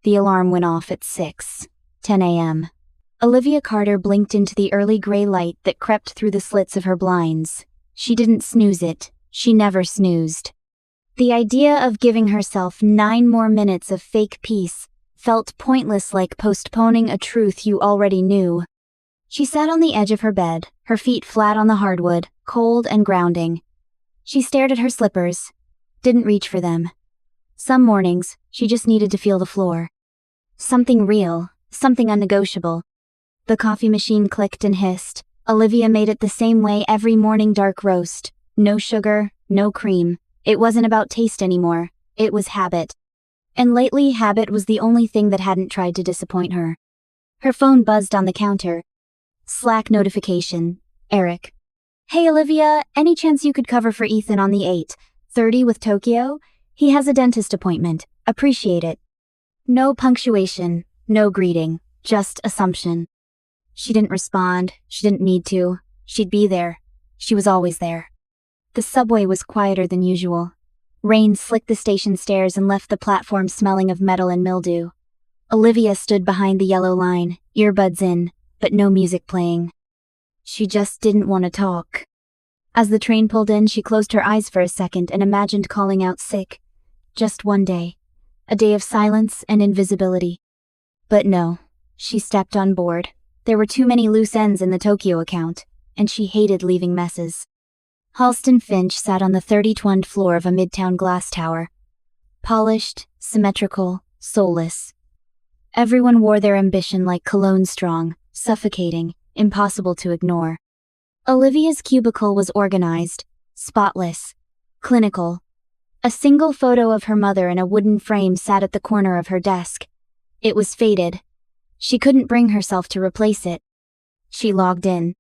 The alarm went off at 6:10 a.m. Olivia Carter blinked into the early gray light that crept through the slits of her blinds. She didn't snooze it. She never snoozed. The idea of giving herself 9 more minutes of fake peace felt pointless, like postponing a truth you already knew. She sat on the edge of her bed, her feet flat on the hardwood, cold and grounding. She stared at her slippers, didn't reach for them. Some mornings, she just needed to feel the floor. Something real, something unnegotiable. The coffee machine clicked and hissed. Olivia made it the same way every morning: dark roast. No sugar, no cream. It wasn't about taste anymore. It was habit. And lately, habit was the only thing that hadn't tried to disappoint her. Her phone buzzed on the counter. Slack notification. Eric. Hey Olivia, any chance you could cover for Ethan on the 8:30 with Tokyo? He has a dentist appointment. Appreciate it. No punctuation, no greeting, just assumption. She didn't respond. She didn't need to. She'd be there. She was always there. The subway was quieter than usual. Rain slicked the station stairs and left the platform smelling of metal and mildew. Olivia stood behind the yellow line, earbuds in, but no music playing. She just didn't want to talk. As the train pulled in, she closed her eyes for a second and imagined calling out sick. Just one day. A day of silence and invisibility. But no, she stepped on board. There were too many loose ends in the Tokyo account, and she hated leaving messes. Halston Finch sat on the 32nd floor of a midtown glass tower. Polished, symmetrical, soulless. Everyone wore their ambition like cologne, strong, suffocating, impossible to ignore. Olivia's cubicle was organized, spotless, clinical. A single photo of her mother in a wooden frame sat at the corner of her desk. It was faded. She couldn't bring herself to replace it. She logged in.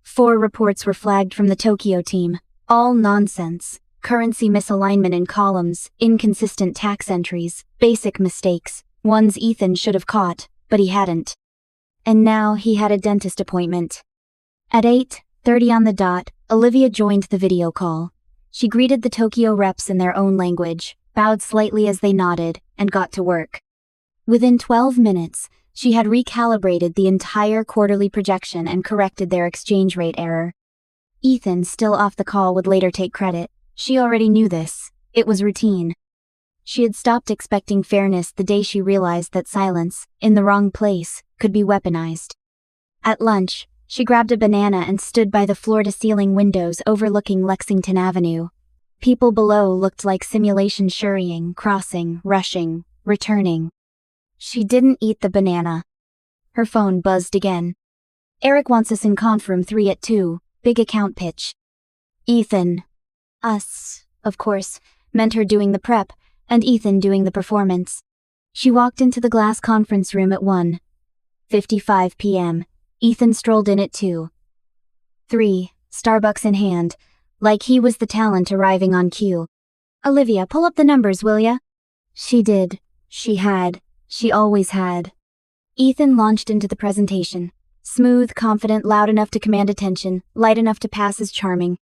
4 reports were flagged from the Tokyo team, all nonsense. Currency misalignment in columns, inconsistent tax entries, basic mistakes, ones Ethan should have caught, but he hadn't. And now he had a dentist appointment. At 8:30 on the dot, Olivia joined the video call. She greeted the Tokyo reps in their own language, bowed slightly as they nodded, and got to work. Within 12 minutes, she had recalibrated the entire quarterly projection and corrected their exchange rate error. Ethan, still off the call, would later take credit. She already knew this. It was routine. She had stopped expecting fairness the day she realized that silence, in the wrong place, could be weaponized. At lunch, she grabbed a banana and stood by the floor-to-ceiling windows overlooking Lexington Avenue. People below looked like simulation, scurrying, crossing, rushing, returning. She didn't eat the banana. Her phone buzzed again. Eric wants us in conf room 3 at 2, big account pitch. Ethan. Us, of course, meant her doing the prep, and Ethan doing the performance. She walked into the glass conference room at 1:55 p.m. Ethan strolled in at 2:03, Starbucks in hand, like he was the talent arriving on cue. Olivia, pull up the numbers, will ya? She did. She had. She always had. Ethan launched into the presentation. Smooth, confident, loud enough to command attention, light enough to pass as charming.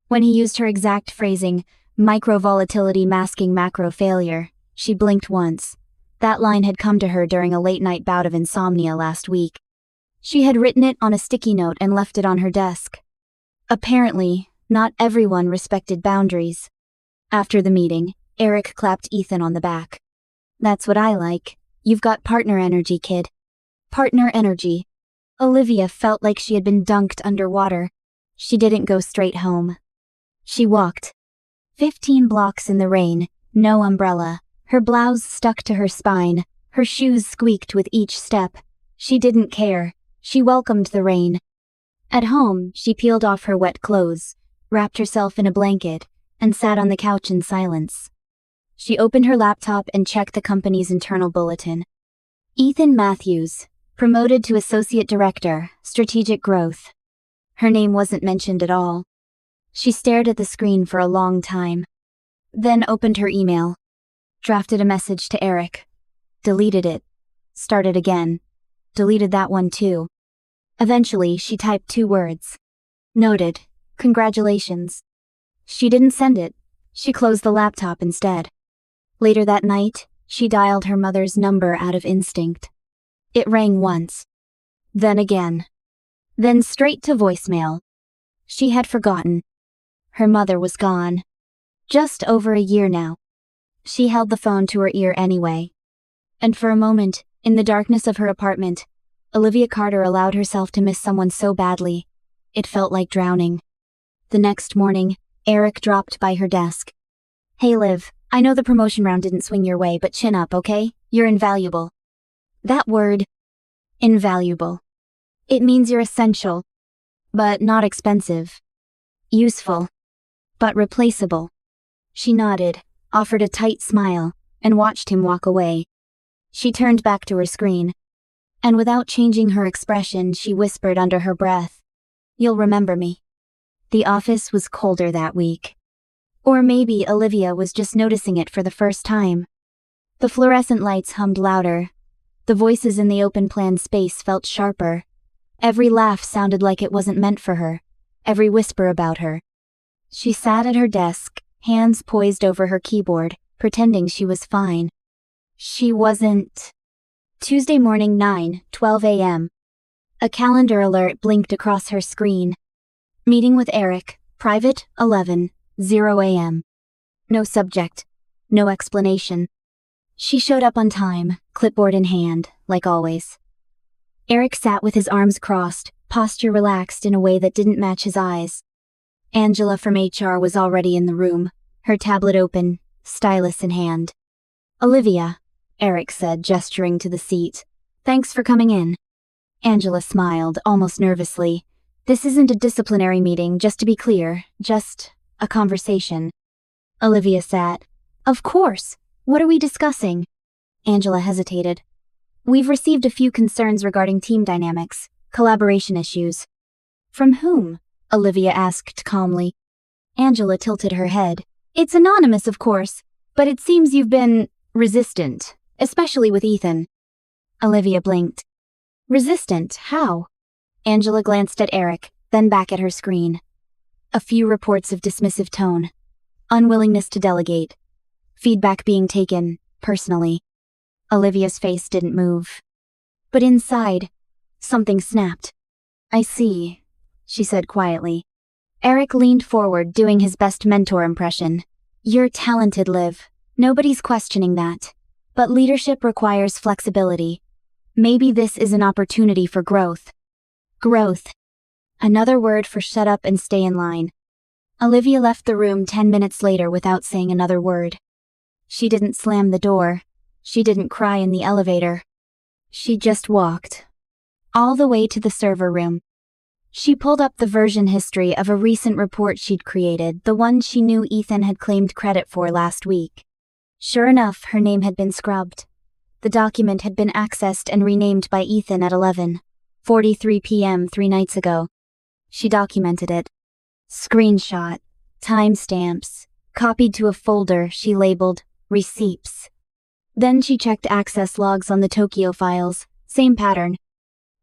When he used her exact phrasing, micro volatility masking macro failure, she blinked once. That line had come to her during a late-night bout of insomnia last week. She had written it on a sticky note and left it on her desk. Apparently, not everyone respected boundaries. After the meeting, Eric clapped Ethan on the back. That's what I like. You've got partner energy, kid. Partner energy. Olivia felt like she had been dunked underwater. She didn't go straight home. She walked. 15 blocks in the rain, no umbrella. Her blouse stuck to her spine. Her shoes squeaked with each step. She didn't care. She welcomed the rain. At home, she peeled off her wet clothes, wrapped herself in a blanket, and sat on the couch in silence. She opened her laptop and checked the company's internal bulletin. Ethan Matthews, promoted to Associate Director, Strategic Growth. Her name wasn't mentioned at all. She stared at the screen for a long time. Then opened her email. Drafted a message to Eric. Deleted it. Started again. Deleted that one too. Eventually, she typed 2 words. Noted. Congratulations. She didn't send it. She closed the laptop instead. Later that night, She dialed her mother's number out of instinct. It rang once. Then again. Then straight to voicemail. She had forgotten. Her mother was gone. Just over a year now. She held the phone to her ear anyway. And for a moment, in the darkness of her apartment, Olivia Carter allowed herself to miss someone so badly. It felt like drowning. The next morning, Eric dropped by her desk. "Hey Liv, I know the promotion round didn't swing your way, but chin up, okay? You're invaluable." That word, invaluable. It means you're essential, but not expensive. Useful, but replaceable. She nodded, offered a tight smile, and watched him walk away. She turned back to her screen, and without changing her expression, she whispered under her breath, "You'll remember me." The office was colder that week. Or maybe Olivia was just noticing it for the first time. The fluorescent lights hummed louder. The voices in the open-plan space felt sharper. Every laugh sounded like it wasn't meant for her. Every whisper about her. She sat at her desk, hands poised over her keyboard, pretending she was fine. She wasn't. Tuesday morning, 9:12 a.m. A calendar alert blinked across her screen. Meeting with Eric, private, 11:00 a.m. No subject. No explanation. She showed up on time, clipboard in hand, like always. Eric sat with his arms crossed, posture relaxed in a way that didn't match his eyes. Angela from HR was already in the room, her tablet open, stylus in hand. "Olivia," Eric said, gesturing to the seat. "Thanks for coming in." Angela smiled, almost nervously. "This isn't a disciplinary meeting, just to be clear, just a conversation." Olivia sat. "Of course. What are we discussing?" Angela hesitated. "We've received a few concerns regarding team dynamics, collaboration issues." "From whom?" Olivia asked calmly. Angela tilted her head. "It's anonymous, of course, but it seems you've been resistant, especially with Ethan." Olivia blinked. "Resistant? How?" Angela glanced at Eric, then back at her screen. A few reports of dismissive tone. Unwillingness to delegate. Feedback being taken, personally. Olivia's face didn't move. But inside, something snapped. "I see," she said quietly. Eric leaned forward, doing his best mentor impression. "You're talented, Liv. Nobody's questioning that. But leadership requires flexibility. Maybe this is an opportunity for growth." Growth. Another word for shut up and stay in line. Olivia left the room 10 minutes later without saying another word. She didn't slam the door. She didn't cry in the elevator. She just walked. All the way to the server room. She pulled up the version history of a recent report she'd created, the one she knew Ethan had claimed credit for last week. Sure enough, her name had been scrubbed. The document had been accessed and renamed by Ethan at 11:43 p.m. 3 nights ago. She documented it. Screenshot. Timestamps. Copied to a folder she labeled Receipts. Then she checked access logs on the Tokyo files. Same pattern.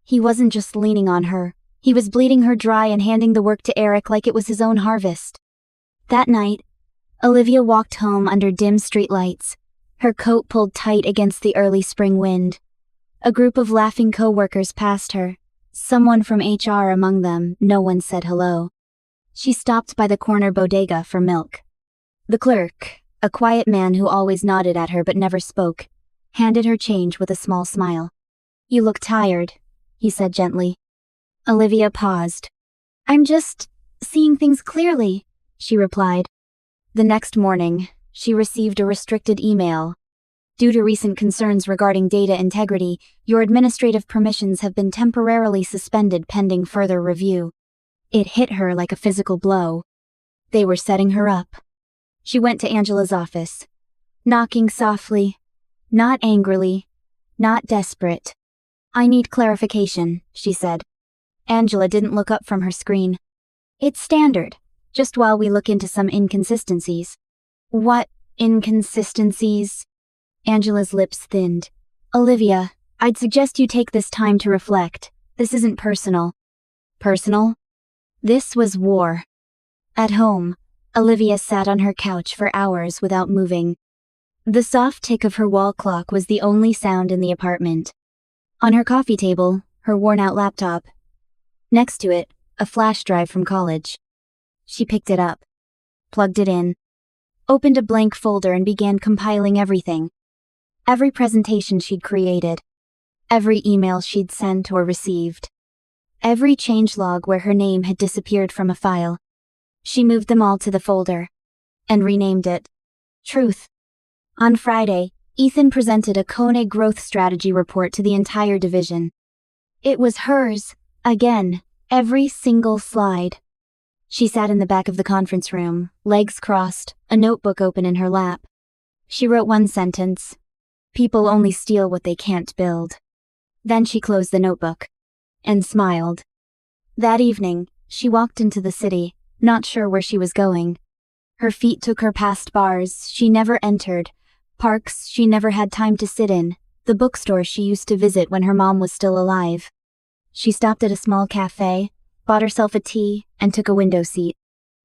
He wasn't just leaning on her. He was bleeding her dry and handing the work to Eric like it was his own harvest. That night, Olivia walked home under dim streetlights, her coat pulled tight against the early spring wind. A group of laughing co-workers passed her, someone from HR among them. No one said hello. She stopped by the corner bodega for milk. The clerk, a quiet man who always nodded at her but never spoke, handed her change with a small smile. "You look tired," he said gently. Olivia paused. "I'm just seeing things clearly," she replied. The next morning, she received a restricted email. "Due to recent concerns regarding data integrity, your administrative permissions have been temporarily suspended pending further review." It hit her like a physical blow. They were setting her up. She went to Angela's office, knocking softly, not angrily, not desperate. "I need clarification," she said. Angela didn't look up from her screen. "It's standard, just while we look into some inconsistencies." "What inconsistencies?" Angela's lips thinned. "Olivia, I'd suggest you take this time to reflect. This isn't personal." Personal? This was war. At home, Olivia sat on her couch for hours without moving. The soft tick of her wall clock was the only sound in the apartment. On her coffee table, her worn-out laptop. Next to it, a flash drive from college. She picked it up, plugged it in, opened a blank folder and began compiling everything. Every presentation she'd created. Every email she'd sent or received. Every changelog where her name had disappeared from a file. She moved them all to the folder and renamed it Truth. On Friday, Ethan presented a Koenig growth strategy report to the entire division. It was hers, again, every single slide. She sat in the back of the conference room, legs crossed, a notebook open in her lap. She wrote one sentence. People only steal what they can't build. Then she closed the notebook and smiled. That evening, she walked into the city, not sure where she was going. Her feet took her past bars she never entered, parks she never had time to sit in, the bookstore she used to visit when her mom was still alive. She stopped at a small cafe, bought herself a tea, and took a window seat.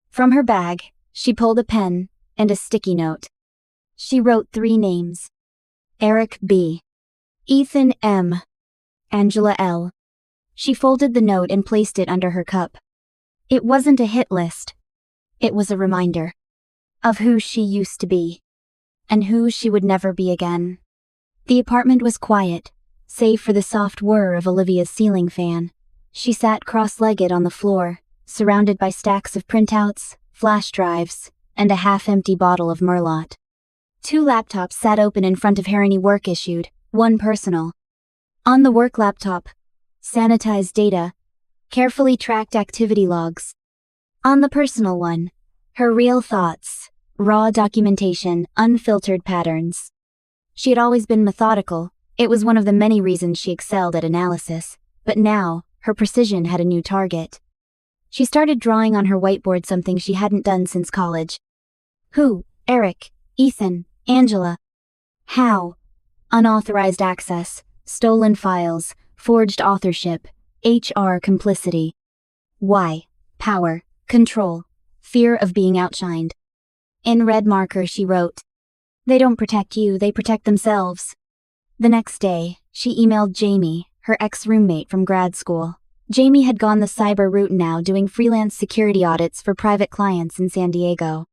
From her bag, she pulled a pen and a sticky note. She wrote 3 names. Eric B. Ethan M. Angela L. She folded the note and placed it under her cup. It wasn't a hit list. It was a reminder of who she used to be and who she would never be again. The apartment was quiet, save for the soft whir of Olivia's ceiling fan. She sat cross-legged on the floor, surrounded by stacks of printouts, flash drives, and a half-empty bottle of Merlot. 2 laptops sat open in front of her, any work issued, one personal. On the work laptop, sanitized data, carefully tracked activity logs. On the personal one, her real thoughts, raw documentation, unfiltered patterns. She had always been methodical. It was one of the many reasons she excelled at analysis, but now, her precision had a new target. She started drawing on her whiteboard, something she hadn't done since college. Who? Eric, Ethan, Angela. How? Unauthorized access, stolen files, forged authorship, HR complicity. Why? Power, control, fear of being outshined. In red marker she wrote, "They don't protect you, they protect themselves." The next day, she emailed Jamie, her ex-roommate from grad school. Jamie had gone the cyber route now, doing freelance security audits for private clients in San Diego.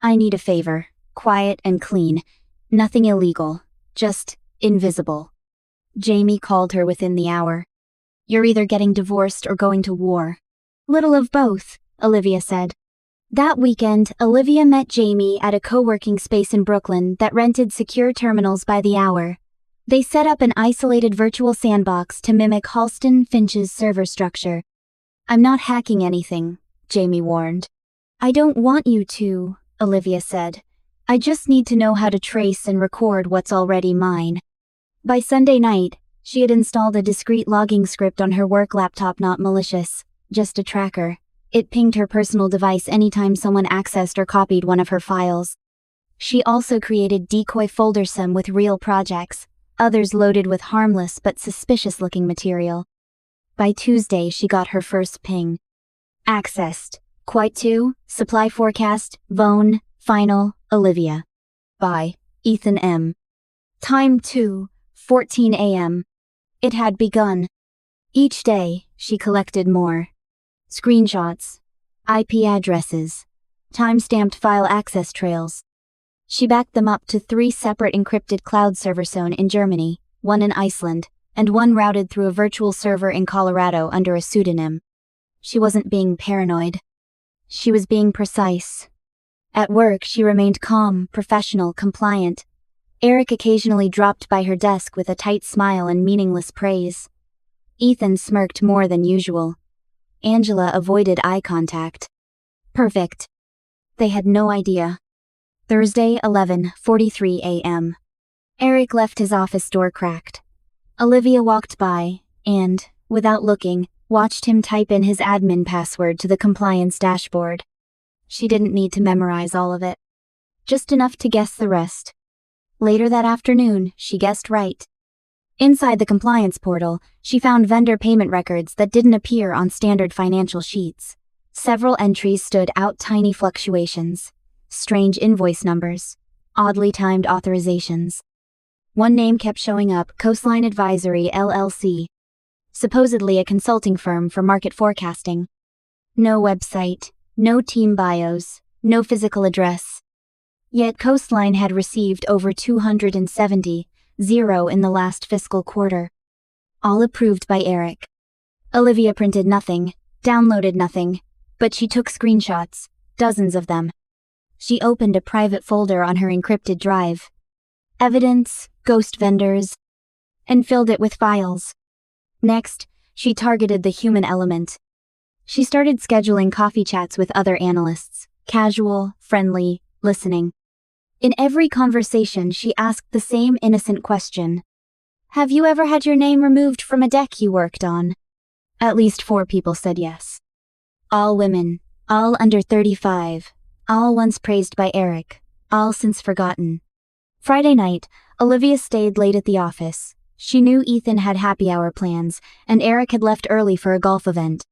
"I need a favor. Quiet and clean. Nothing illegal. Just invisible." Jamie called her within the hour. "You're either getting divorced or going to war." "Little of both," Olivia said. That weekend, Olivia met Jamie at a co-working space in Brooklyn that rented secure terminals by the hour. They set up an isolated virtual sandbox to mimic Halston Finch's server structure. "I'm not hacking anything," Jamie warned. "I don't want you to," Olivia said. "I just need to know how to trace and record what's already mine." By Sunday night, she had installed a discrete logging script on her work laptop, not malicious, just a tracker. It pinged her personal device anytime someone accessed or copied one of her files. She also created decoy folders, some with real projects, others loaded with harmless but suspicious-looking material. By Tuesday, she got her first ping. Accessed. Quite to, supply forecast, Vone, final, Olivia. By Ethan M. Time 2:14 a.m. It had begun. Each day, she collected more. Screenshots, IP addresses, time-stamped file access trails. She backed them up to 3 separate encrypted cloud servers in Germany, one in Iceland, and one routed through a virtual server in Colorado under a pseudonym. She wasn't being paranoid. She was being precise. At work, she remained calm, professional, compliant. Eric occasionally dropped by her desk with a tight smile and meaningless praise. Ethan smirked more than usual. Angela avoided eye contact. Perfect. They had no idea. Thursday, 11:43 a.m. Eric left his office door cracked. Olivia walked by and, without looking, watched him type in his admin password to the compliance dashboard. She didn't need to memorize all of it. Just enough to guess the rest. Later that afternoon, she guessed right. Inside the compliance portal, she found vendor payment records that didn't appear on standard financial sheets. Several entries stood out, tiny fluctuations, strange invoice numbers, Oddly timed authorizations. One name kept showing up, Coastline Advisory LLC. Supposedly a consulting firm for market forecasting. No website, no team bios, no physical address. Yet Coastline had received over 270, zero in the last fiscal quarter. All approved by Eric. Olivia printed nothing, downloaded nothing, but she took screenshots, dozens of them. She opened a private folder on her encrypted drive. Evidence, ghost vendors, and filled it with files. Next, she targeted the human element. She started scheduling coffee chats with other analysts, casual, friendly, listening. In every conversation, she asked the same innocent question. Have you ever had your name removed from a deck you worked on? At least 4 people said yes. All women, all under 35, all once praised by Eric, all since forgotten. Friday night, Olivia stayed late at the office. She knew Ethan had happy hour plans, and Eric had left early for a golf event.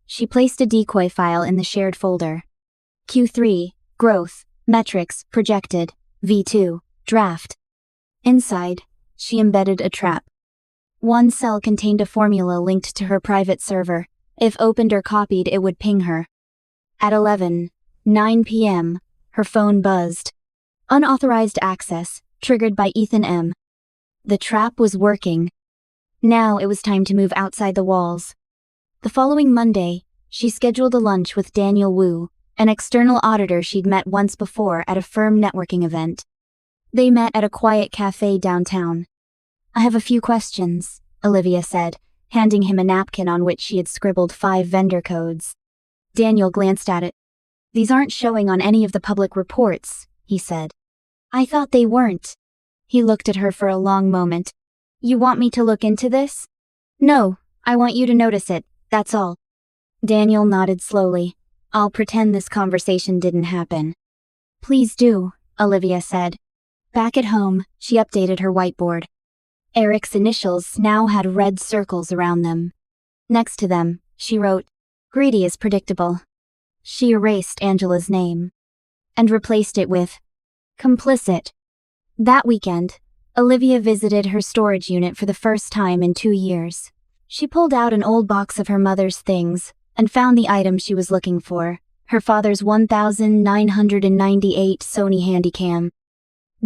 She placed a decoy file in the shared folder. Q3, growth, metrics, projected, V2, draft. Inside, she embedded a trap. One cell contained a formula linked to her private server. If opened or copied, it would ping her. At 11:09 p.m., her phone buzzed. Unauthorized access, triggered by Ethan M. The trap was working. Now it was time to move outside the walls. The following Monday, she scheduled a lunch with Daniel Wu, an external auditor she'd met once before at a firm networking event. They met at a quiet cafe downtown. I have a few questions, Olivia said, handing him a napkin on which she had scribbled 5 vendor codes. Daniel glanced at it. These aren't showing on any of the public reports, he said. I thought they weren't. He looked at her for a long moment. You want me to look into this? No, I want you to notice it, that's all. Daniel nodded slowly. I'll pretend this conversation didn't happen. Please do, Olivia said. Back at home, she updated her whiteboard. Eric's initials now had red circles around them. Next to them, she wrote, Greedy as predictable. She erased Angela's name and replaced it with complicit. That weekend, Olivia visited her storage unit for the first time in 2 years. She pulled out an old box of her mother's things and found the item she was looking for, her father's 1998 Sony Handycam.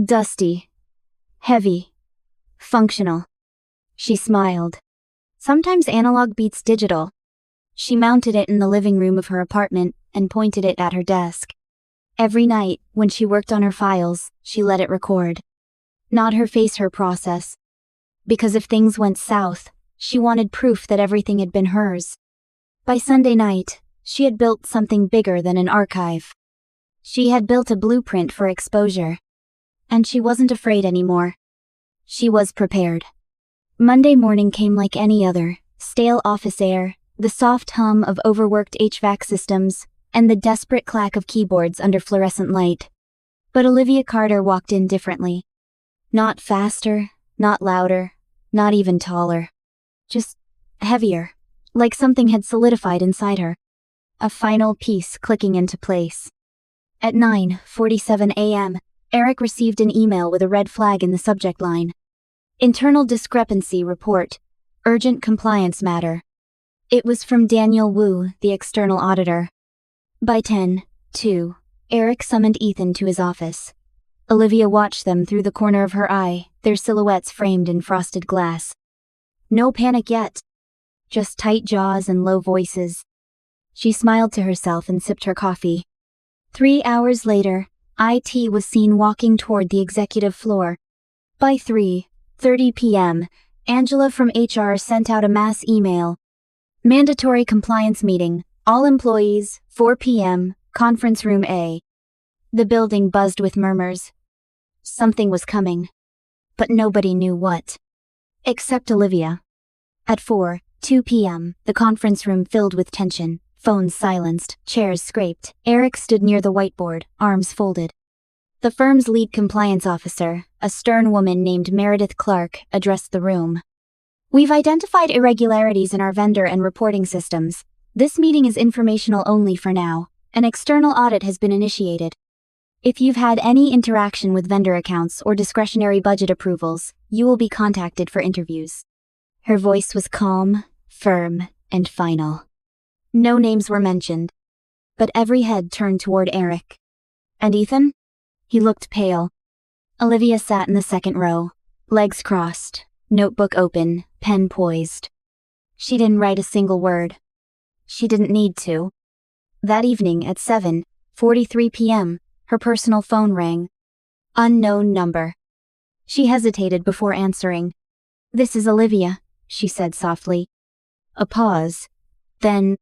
Dusty. Heavy. Functional. She smiled. Sometimes analog beats digital. She mounted it in the living room of her apartment and pointed it at her desk. Every night, when she worked on her files, she let it record. Not her face, her process. Because if things went south, she wanted proof that everything had been hers. By Sunday night, she had built something bigger than an archive. She had built a blueprint for exposure. And she wasn't afraid anymore. She was prepared. Monday morning came like any other, stale office air, the soft hum of overworked HVAC systems, and the desperate clack of keyboards under fluorescent light. But Olivia Carter walked in differently. Not faster, not louder, not even taller. Just heavier, like something had solidified inside her. A final piece clicking into place. At 9:47 a.m., Eric received an email with a red flag in the subject line. Internal discrepancy report. Urgent compliance matter. It was from Daniel Wu, the external auditor. By 10:02, Eric summoned Ethan to his office. Olivia watched them through the corner of her eye, their silhouettes framed in frosted glass. No panic yet. Just tight jaws and low voices. She smiled to herself and sipped her coffee. 3 hours later, IT was seen walking toward the executive floor. By 3:30 p.m., Angela from HR sent out a mass email. Mandatory compliance meeting, all employees, 4 p.m., conference room A. The building buzzed with murmurs. Something was coming. But nobody knew what. Except Olivia. At 4:02 p.m., the conference room filled with tension, phones silenced, chairs scraped. Eric stood near the whiteboard, arms folded. The firm's lead compliance officer, a stern woman named Meredith Clark, addressed the room. We've identified irregularities in our vendor and reporting systems. This meeting is informational only for now. An external audit has been initiated. If you've had any interaction with vendor accounts or discretionary budget approvals, you will be contacted for interviews. Her voice was calm, firm, and final. No names were mentioned, but every head turned toward Eric. And Ethan? He looked pale. Olivia sat in the second row, legs crossed, notebook open, pen poised. She didn't write a single word. She didn't need to. That evening at 7:43 p.m., her personal phone rang. Unknown number. She hesitated before answering. "This is Olivia," she said softly. A pause. Then,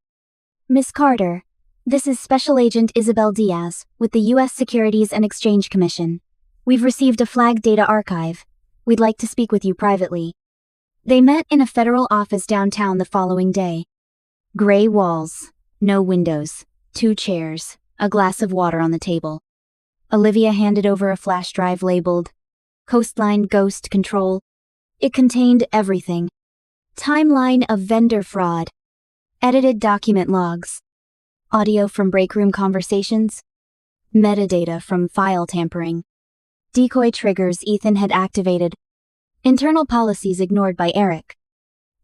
"Miss Carter, this is Special Agent Isabel Diaz with the U.S. Securities and Exchange Commission. We've received a flagged data archive. We'd like to speak with you privately." They met in a federal office downtown the following day. Gray walls, no windows, 2 chairs, a glass of water on the table. Olivia handed over a flash drive labeled Coastline Ghost Control. It contained everything. Timeline of vendor fraud. Edited document logs. Audio from breakroom conversations. Metadata from file tampering. Decoy triggers Ethan had activated. Internal policies ignored by Eric.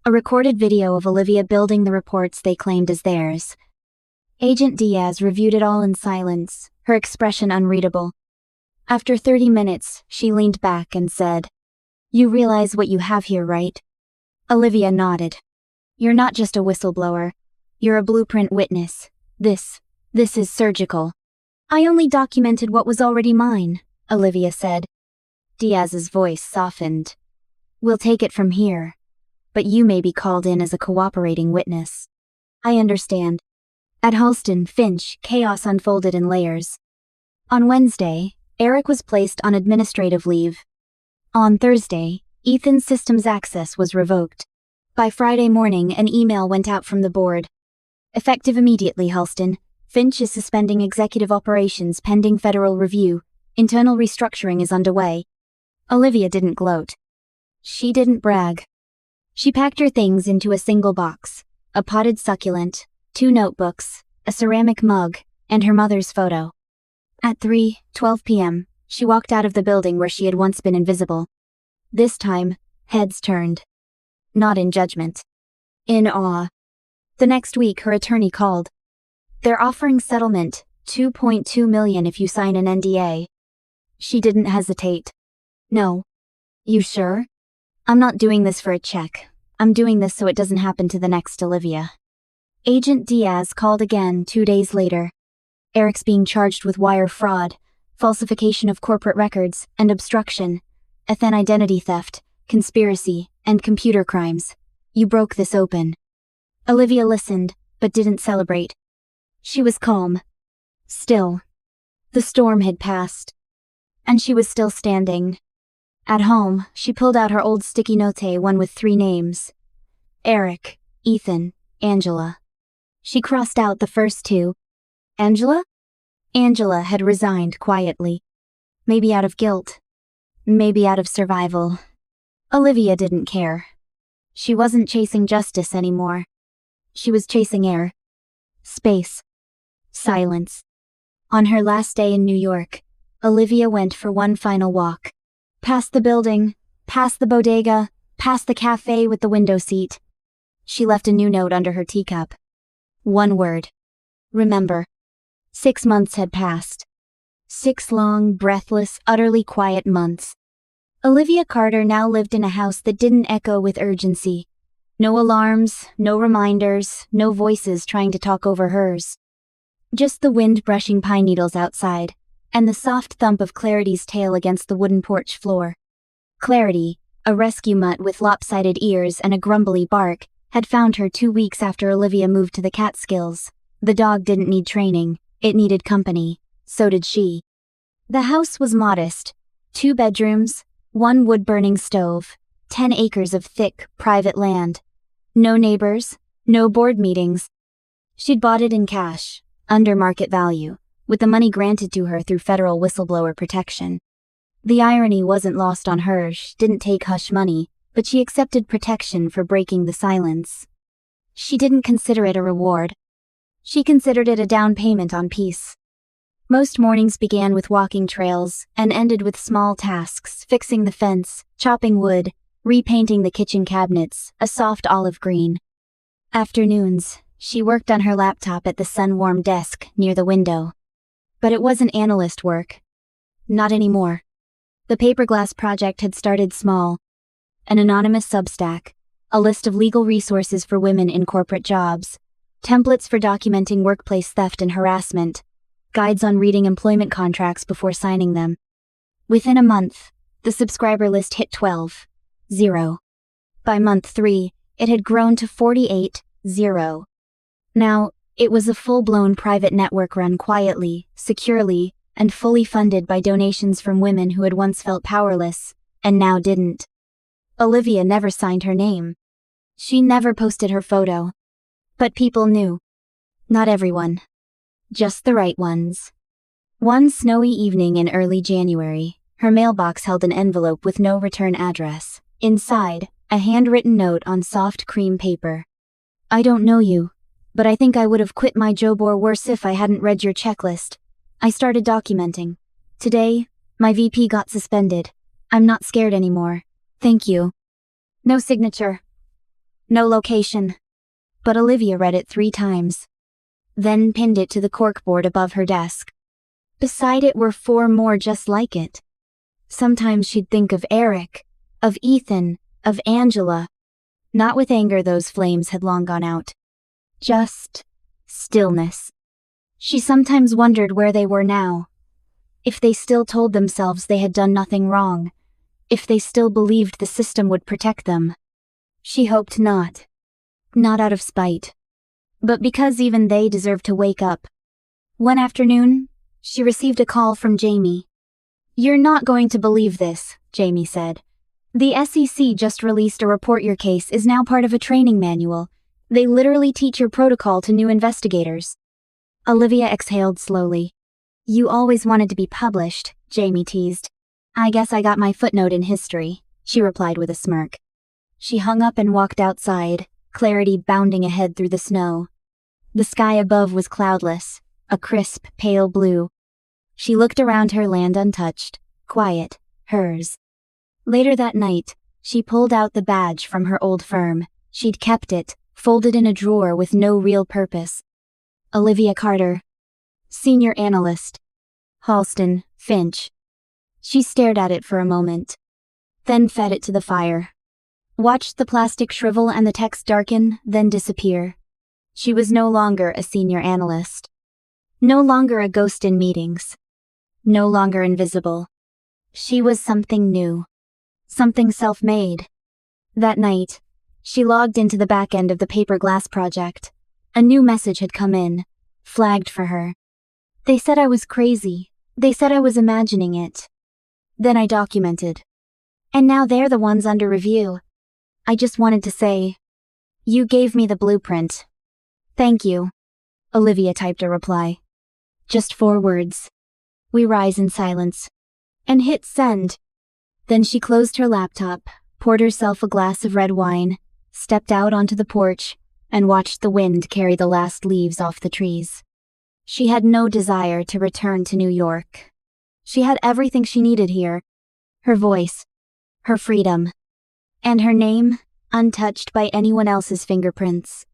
A recorded video of Olivia building the reports they claimed as theirs. Agent Diaz reviewed it all in silence, her expression unreadable. After 30 minutes, she leaned back and said, "You realize what you have here, right?" Olivia nodded. "You're not just a whistleblower. You're a blueprint witness. This is surgical." "I only documented what was already mine," Olivia said. Diaz's voice softened. "We'll take it from here. But you may be called in as a cooperating witness." "I understand." At Halston, Finch, chaos unfolded in layers. On Wednesday, Eric was placed on administrative leave. On Thursday, Ethan's systems access was revoked. By Friday morning, an email went out from the board. "Effective immediately, Halston. Finch is suspending executive operations pending federal review. Internal restructuring is underway." Olivia didn't gloat. She didn't brag. She packed her things into a single box: a potted succulent, 2 notebooks, a ceramic mug, and her mother's photo. At 3:12 p.m., she walked out of the building where she had once been invisible. This time, heads turned. Not in judgment. In awe. The next week, her attorney called. "They're offering settlement, $2.2 million if you sign an NDA. She didn't hesitate. "No." "You sure?" "I'm not doing this for a check. I'm doing this so it doesn't happen to the next Olivia." Agent Diaz called again 2 days later. "Eric's being charged with wire fraud, falsification of corporate records, and obstruction, then identity theft, conspiracy, and computer crimes. You broke this open." Olivia listened, but didn't celebrate. She was calm. Still. The storm had passed. And she was still standing. At home, she pulled out her old sticky note, one with 3 names. Eric, Ethan, Angela. She crossed out the first 2. Angela? Angela had resigned quietly. Maybe out of guilt. Maybe out of survival. Olivia didn't care. She wasn't chasing justice anymore. She was chasing air. Space. Silence. On her last day in New York, Olivia went for one final walk. Past the building, past the bodega, past the cafe with the window seat. She left a new note under her teacup. 1 word. Remember. 6 months had passed. 6 long, breathless, utterly quiet months. Olivia Carter now lived in a house that didn't echo with urgency. No alarms, no reminders, no voices trying to talk over hers. Just the wind brushing pine needles outside, and the soft thump of Clarity's tail against the wooden porch floor. Clarity, a rescue mutt with lopsided ears and a grumbly bark, had found her 2 weeks after Olivia moved to the Catskills. The dog didn't need training, it needed company. So did she. The house was modest. 2 bedrooms, 1 wood-burning stove, 10 acres of thick, private land. No neighbors, no board meetings. She'd bought it in cash, under market value, with the money granted to her through federal whistleblower protection. The irony wasn't lost on her. She didn't take hush money, but she accepted protection for breaking the silence. She didn't consider it a reward. She considered it a down payment on peace. Most mornings began with walking trails and ended with small tasks: fixing the fence, chopping wood, repainting the kitchen cabinets a soft olive green. Afternoons, she worked on her laptop at the sun-warmed desk near the window. But it wasn't analyst work. Not anymore. The paperglass project had started small. An anonymous Substack, a list of legal resources for women in corporate jobs, templates for documenting workplace theft and harassment, guides on reading employment contracts before signing them. Within a month, the subscriber list hit 12,000. By month 3, it had grown to 48,000. Now, it was a full-blown private network run quietly, securely, and fully funded by donations from women who had once felt powerless, and now didn't. Olivia never signed her name. She never posted her photo. But people knew. Not everyone. Just the right ones. One snowy evening in early January, her mailbox held an envelope with no return address. Inside, a handwritten note on soft cream paper. "I don't know you, but I think I would have quit my job or worse if I hadn't read your checklist. I started documenting. Today, my VP got suspended. I'm not scared anymore. Thank you." No signature. No location. But Olivia read it 3 times. Then pinned it to the corkboard above her desk. Beside it were 4 more just like it. Sometimes she'd think of Eric, of Ethan, of Angela. Not with anger, those flames had long gone out. Just stillness. She sometimes wondered where they were now. If they still told themselves they had done nothing wrong. If they still believed the system would protect them. She hoped not. Not out of spite. But because even they deserved to wake up. One afternoon, she received a call from Jamie. "You're not going to believe this," Jamie said. "The SEC just released a report. Your case is now part of a training manual. They literally teach your protocol to new investigators." Olivia exhaled slowly. "You always wanted to be published," Jamie teased. "I guess I got my footnote in history," she replied with a smirk. She hung up and walked outside, clarity bounding ahead through the snow. The sky above was cloudless, a crisp, pale blue. She looked around her land untouched, quiet, hers. Later that night, she pulled out the badge from her old firm. She'd kept it, folded in a drawer with no real purpose. Olivia Carter. Senior Analyst. Halston, Finch. She stared at it for a moment. Then fed it to the fire. Watched the plastic shrivel and the text darken, then disappear. She was no longer a senior analyst. No longer a ghost in meetings. No longer invisible. She was something new. Something self-made. That night, she logged into the back end of the paper-glass project. A new message had come in, flagged for her. They said I was crazy. They said I was imagining it. Then I documented. And now they're the ones under review. I just wanted to say, you gave me the blueprint. Thank you. Olivia typed a reply. Just 4 words. We rise in silence. And hit send. Then she closed her laptop, poured herself a glass of red wine, stepped out onto the porch, and watched the wind carry the last leaves off the trees. She had no desire to return to New York. She had everything she needed here. Her voice. Her freedom. And her name, untouched by anyone else's fingerprints.